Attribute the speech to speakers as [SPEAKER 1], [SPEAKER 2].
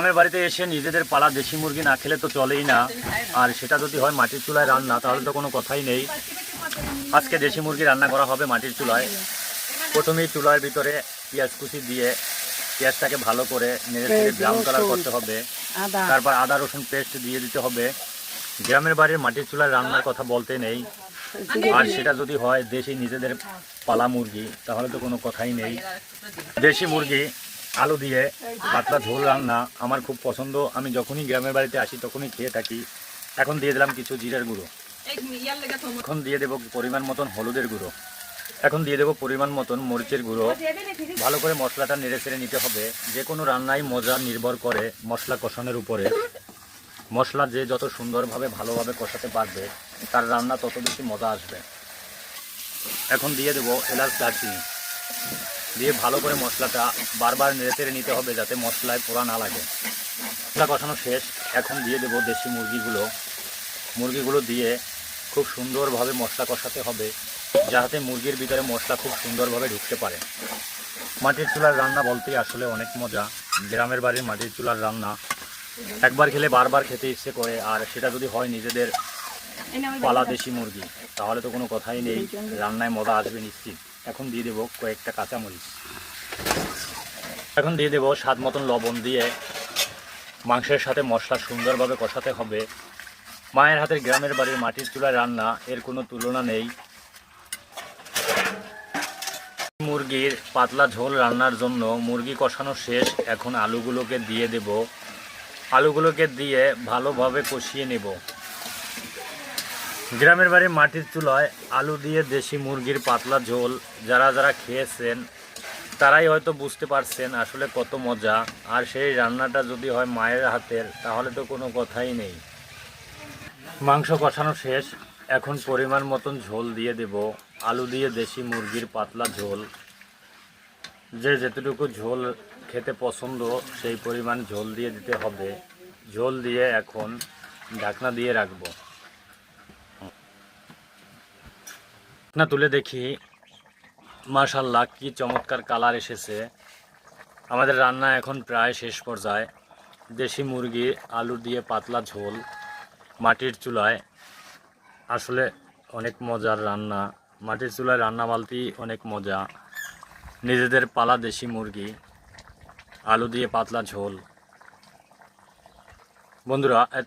[SPEAKER 1] গ্রামের বাড়িতে এসে নিজেদের পালা দেশি মুরগি না খেলে তো চলেই না। আর সেটা যদি হয় মাটির চুলায় রান্না, তাহলে তো কোনো কথাই নেই। আজকে দেশি মুরগি রান্না করা হবে মাটির চুলায়। প্রথমেই চুলার ভিতরে পেঁয়াজ কুচি দিয়ে পেঁয়াজটাকে ভালো করে নেড়ে চেড়ে ব্রাউন কালার করতে হবে। তারপর আদা রসুন পেস্ট দিয়ে দিতে হবে। গ্রামের বাড়ির মাটির চুলায় রান্নার কথা বলতে নেই। আর সেটা যদি হয় দেশি নিজেদের পালা মুরগি, তাহলে তো কোনো কথাই নেই। দেশি মুরগি আলু দিয়ে পাতলা ঝোল রান্না আমার খুব পছন্দ। আমি যখনই গ্রামের বাড়িতে আসি তখনই খেয়ে থাকি। এখন দিয়ে দিলাম কিছু জিরার গুঁড়ো, এখন দিয়ে দেবো পরিমাণ মতন হলুদের গুঁড়ো, এখন দিয়ে দেবো পরিমাণ মতন মরিচের গুঁড়ো। ভালো করে মশলাটা নেড়ে চেড়ে নিতে হবে। যে কোনো রান্নায় মজা নির্ভর করে মশলা কষানোর উপরে। মশলা যে যত সুন্দরভাবে ভালোভাবে কষাতে পারবে, তার রান্না তত বেশি মজা আসবে। এখন দিয়ে দেবো এলাচ দারচিনি, দিয়ে ভালো করে মশলাটা বারবার নেড়ে চেড়ে নিতে হবে যাতে মশলায় পোড়া না লাগে। মশলা কষানো শেষ। এখন দিয়ে দেবো দেশি মুরগিগুলো দিয়ে খুব সুন্দরভাবে মশলা কষাতে হবে, যাতে মুরগির ভিতরে মশলা খুব সুন্দরভাবে ঢুকতে পারে। মাটির চুলার রান্না বলতেই আসলে অনেক মজা। গ্রামের বাড়ির মাটির চুলার রান্না একবার খেলে বারবার খেতে ইচ্ছে করে। আর সেটা যদি হয় নিজেদের পালা দেশি মুরগি, তাহলে তো কোনো কথাই নেই, রান্নায় মজা আসবে নিশ্চিত। এখন দিয়ে দেবো কয়েকটা কাঁচামরিচ, এখন দিয়ে দেবো স্বাদ মতন লবণ। দিয়ে মাংসের সাথে মশলা সুন্দরভাবে কষাতে হবে। মায়ের হাতের গ্রামের বাড়ির মাটির চুলার রান্না এর কোনো তুলনা নেই। মুরগির পাতলা ঝোল রান্নার জন্য মুরগি কষানো শেষ। এখন আলুগুলোকে দিয়ে দেব। আলুগুলোকে দিয়ে ভালোভাবে কষিয়ে নেব। গ্রামের বাড়ির মাটির চুলায় আলু দিয়ে দেশি মুরগির পাতলা ঝোল যারা যারা খেয়েছেন তারাই হয়তো বুঝতে পারছেন আসলে কত মজা। আর সেই রান্নাটা যদি হয় মায়ের হাতের, তাহলে তো কোনো কথাই নেই। মাংস কষানো শেষ। এখন পরিমাণ মতন ঝোল দিয়ে দেব। আলু দিয়ে দেশি মুরগির পাতলা ঝোল, যে যেতটুকু ঝোল খেতে পছন্দ সেই পরিমাণ ঝোল দিয়ে দিতে হবে। ঝোল দিয়ে এখন ঢাকনা দিয়ে রাখবো। না তুলে দেখি, মাশাআল্লাহ কি চমৎকার কালার এসেছে। আমাদের রান্না এখন প্রায় শেষ পর্যায়ে। দেশি মুরগি আলু দিয়ে পাতলা ঝোল মাটির চুলায়, আসলে অনেক মজার রান্না। মাটির চুলায় রান্না বলতেই অনেক মজা। নিজেদের পালা দেশি মুরগি আলু দিয়ে পাতলা ঝোল। বন্ধুরা, এত